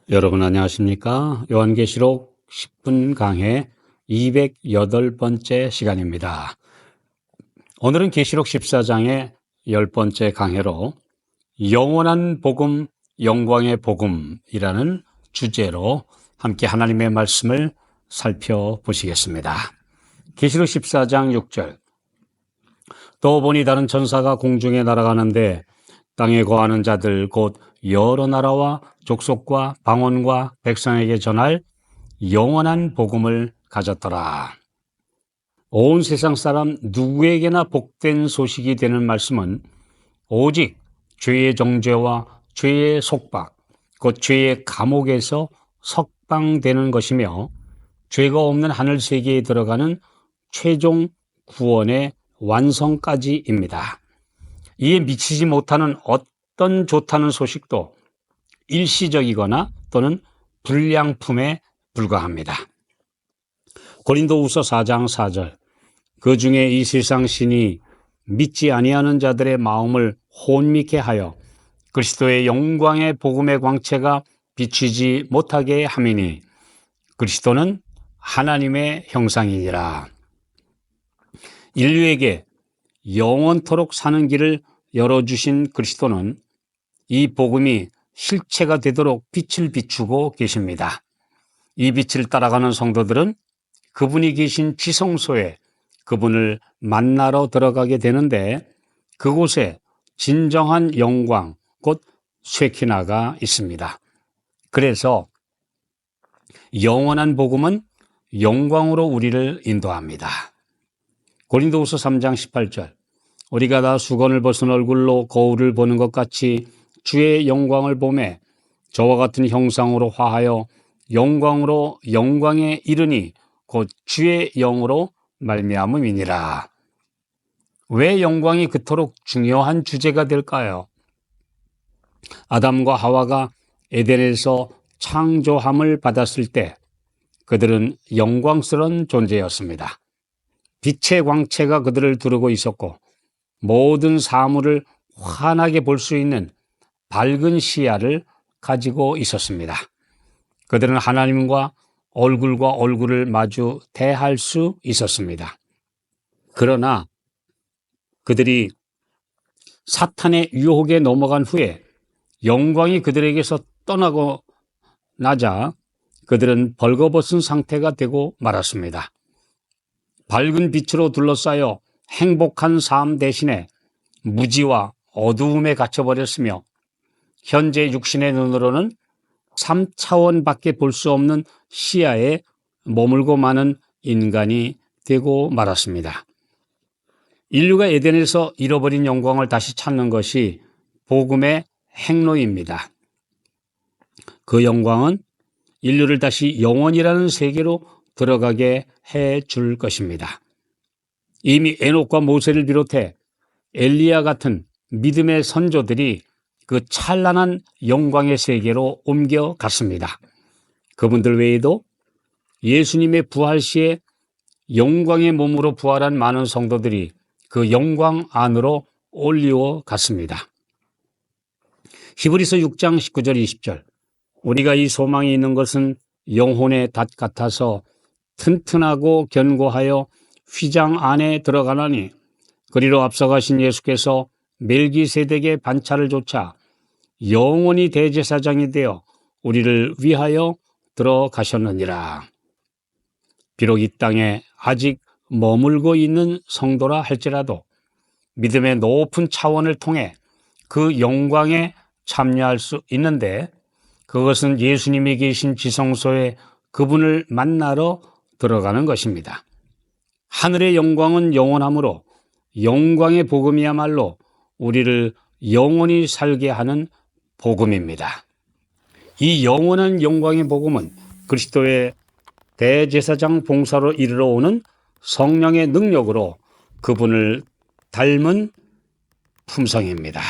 여러분 안녕하십니까? 요한계시록 10분 강해 208번째 시간입니다. 오늘은 계시록 14장의 10번째 강해로 영원한 복음, 영광의 복음이라는 주제로 함께 하나님의 말씀을 살펴보시겠습니다. 계시록 14장 6절. 또 보니 다른 천사가 공중에 날아가는데 땅에 거하는 자들 곧 여러 나라와 족속과 방언과 백성에게 전할 영원한 복음을 가졌더라. 온 세상 사람 누구에게나 복된 소식이 되는 말씀은 오직 죄의 정죄와 죄의 속박, 곧 죄의 감옥에서 석방되는 것이며 죄가 없는 하늘 세계에 들어가는 최종 구원의 완성까지입니다. 이에 미치지 못하는 어떤 좋다는 소식도 일시적이거나 또는 불량품에 불과합니다. 고린도후서 4장 4절. 그 중에 이 세상 신이 믿지 아니하는 자들의 마음을 혼미케 하여 그리스도의 영광의 복음의 광채가 비추지 못하게 함이니 그리스도는 하나님의 형상이니라. 인류에게 영원토록 사는 길을 열어주신 그리스도는 이 복음이 실체가 되도록 빛을 비추고 계십니다. 이 빛을 따라가는 성도들은 그분이 계신 지성소에 그분을 만나러 들어가게 되는데 그곳에 진정한 영광, 곧 쉐키나가 있습니다. 그래서 영원한 복음은 영광으로 우리를 인도합니다. 고린도후서 3장 18절. 우리가 다 수건을 벗은 얼굴로 거울을 보는 것 같이 주의 영광을 보매 저와 같은 형상으로 화하여 영광으로 영광에 이르니 곧 주의 영으로 말미암음이니라. 왜 영광이 그토록 중요한 주제가 될까요? 아담과 하와가 에덴에서 창조함을 받았을 때 그들은 영광스러운 존재였습니다. 빛의 광채가 그들을 두르고 있었고 모든 사물을 환하게 볼 수 있는 밝은 시야를 가지고 있었습니다. 그들은 하나님과 얼굴과 얼굴을 마주 대할 수 있었습니다. 그러나 그들이 사탄의 유혹에 넘어간 후에 영광이 그들에게서 떠나고 나자 그들은 벌거벗은 상태가 되고 말았습니다. 밝은 빛으로 둘러싸여 행복한 삶 대신에 무지와 어두움에 갇혀버렸으며 현재 육신의 눈으로는 3차원밖에 볼 수 없는 시야에 머물고 마는 인간이 되고 말았습니다. 인류가 에덴에서 잃어버린 영광을 다시 찾는 것이 복음의 행로입니다. 그 영광은 인류를 다시 영원이라는 세계로 들어가게 해 줄 것입니다. 이미 에녹과 모세를 비롯해 엘리야 같은 믿음의 선조들이 그 찬란한 영광의 세계로 옮겨갔습니다. 그분들 외에도 예수님의 부활 시에 영광의 몸으로 부활한 많은 성도들이 그 영광 안으로 올리워 갔습니다. 히브리서 6장 19절 20절. 우리가 이 소망이 있는 것은 영혼의 닷 같아서 튼튼하고 견고하여 휘장 안에 들어가나니 그리로 앞서가신 예수께서 멜기세덱의 반차를 조차 영원히 대제사장이 되어 우리를 위하여 들어가셨느니라. 비록 이 땅에 아직 머물고 있는 성도라 할지라도 믿음의 높은 차원을 통해 그 영광에 참여할 수 있는데 그것은 예수님이 계신 지성소에 그분을 만나러 들어가는 것입니다. 하늘의 영광은 영원하므로 영광의 복음이야말로 우리를 영원히 살게 하는 복음입니다. 이 영원한 영광의 복음은 그리스도의 대제사장 봉사로 이르러 오는 성령의 능력으로 그분을 닮은 품성입니다.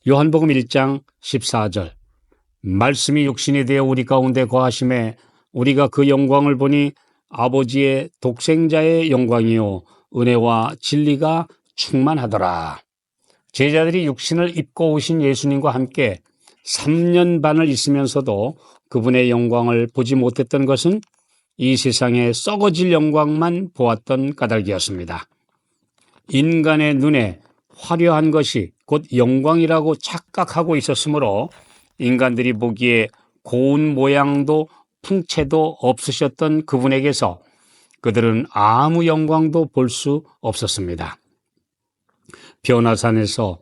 요한복음 1장 14절. 말씀이 육신이 되어 우리 가운데 거하심에 우리가 그 영광을 보니 아버지의 독생자의 영광이요 은혜와 진리가 충만하더라. 제자들이 육신을 입고 오신 예수님과 함께 3년 반을 있으면서도 그분의 영광을 보지 못했던 것은 이 세상의 썩어질 영광만 보았던 까닭이었습니다. 인간의 눈에 화려한 것이 곧 영광이라고 착각하고 있었으므로 인간들이 보기에 고운 모양도 풍채도 없으셨던 그분에게서 그들은 아무 영광도 볼 수 없었습니다. 변화산에서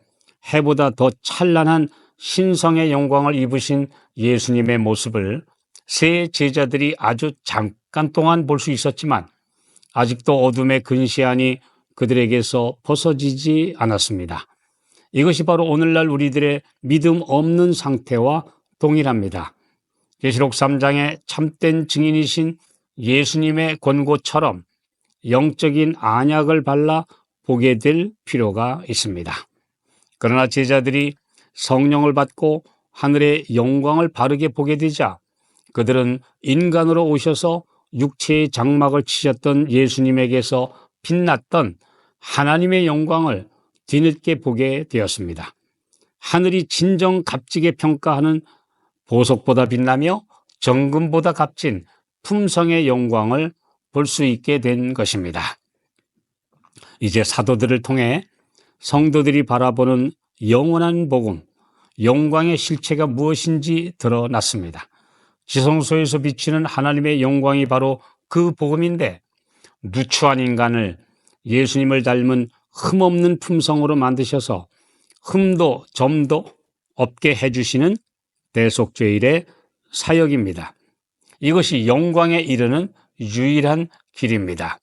해보다 더 찬란한 신성의 영광을 입으신 예수님의 모습을 세 제자들이 아주 잠깐 동안 볼 수 있었지만 아직도 어둠의 근시안이 그들에게서 벗어지지 않았습니다. 이것이 바로 오늘날 우리들의 믿음 없는 상태와 동일합니다. 계시록 3장의 참된 증인이신 예수님의 권고처럼 영적인 안약을 발라 보게 될 필요가 있습니다. 그러나 제자들이 성령을 받고 하늘의 영광을 바르게 보게 되자 그들은 인간으로 오셔서 육체의 장막을 치셨던 예수님에게서 빛났던 하나님의 영광을 뒤늦게 보게 되었습니다. 하늘이 진정 값지게 평가하는 보석보다 빛나며 정금보다 값진 품성의 영광을 볼 수 있게 된 것입니다. 이제 사도들을 통해 성도들이 바라보는 영원한 복음, 영광의 실체가 무엇인지 드러났습니다. 지성소에서 비치는 하나님의 영광이 바로 그 복음인데 누추한 인간을 예수님을 닮은 흠없는 품성으로 만드셔서 흠도 점도 없게 해주시는 대속죄일의 사역입니다. 이것이 영광에 이르는 유일한 길입니다.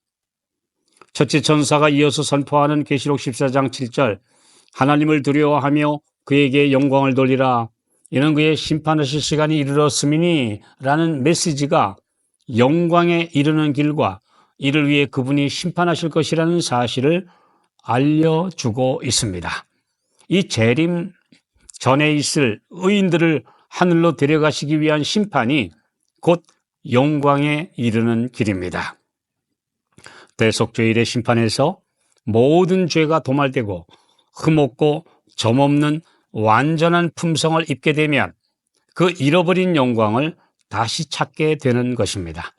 첫째 천사가 이어서 선포하는 계시록 14장 7절 하나님을 두려워하며 그에게 영광을 돌리라 이는 그의 심판하실 시간이 이르렀음이니 라는 메시지가 영광에 이르는 길과 이를 위해 그분이 심판하실 것이라는 사실을 알려주고 있습니다. 이 재림 전에 있을 의인들을 하늘로 데려가시기 위한 심판이 곧 영광에 이르는 길입니다. 대속죄일의 심판에서 모든 죄가 도말되고 흠없고 점없는 완전한 품성을 입게 되면 그 잃어버린 영광을 다시 찾게 되는 것입니다.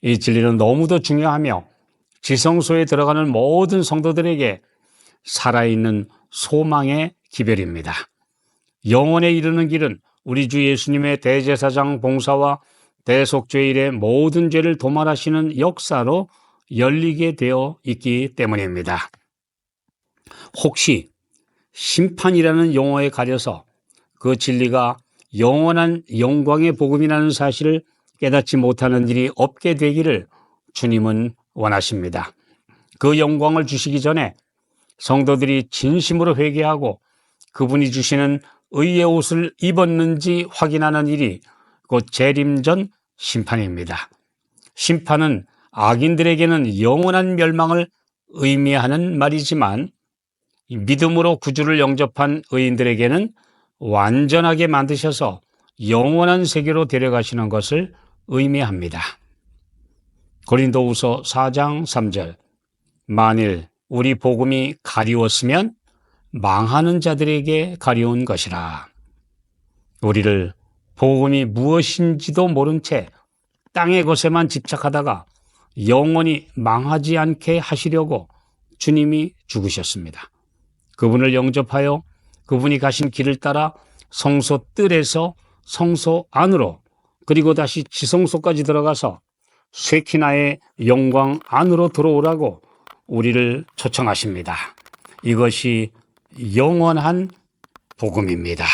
이 진리는 너무도 중요하며 지성소에 들어가는 모든 성도들에게 살아있는 소망의 기별입니다. 영원에 이르는 길은 우리 주 예수님의 대제사장 봉사와 대속죄일의 모든 죄를 도말하시는 역사로 열리게 되어 있기 때문입니다. 혹시 심판이라는 용어에 가려서 그 진리가 영원한 영광의 복음이라는 사실을 깨닫지 못하는 일이 없게 되기를 주님은 원하십니다. 그 영광을 주시기 전에 성도들이 진심으로 회개하고 그분이 주시는 의의 옷을 입었는지 확인하는 일이 곧 재림 전 심판입니다. 심판은 악인들에게는 영원한 멸망을 의미하는 말이지만 믿음으로 구주를 영접한 의인들에게는 완전하게 만드셔서 영원한 세계로 데려가시는 것을 의미합니다. 고린도후서 4장 3절 만일 우리 복음이 가리웠으면 망하는 자들에게 가리운 것이라. 우리를 복음이 무엇인지도 모른 채 땅의 것에만 집착하다가 영원히 망하지 않게 하시려고 주님이 죽으셨습니다. 그분을 영접하여 그분이 가신 길을 따라 성소 뜰에서 성소 안으로 그리고 다시 지성소까지 들어가서 쉐키나의 영광 안으로 들어오라고 우리를 초청하십니다. 이것이 영원한 복음입니다.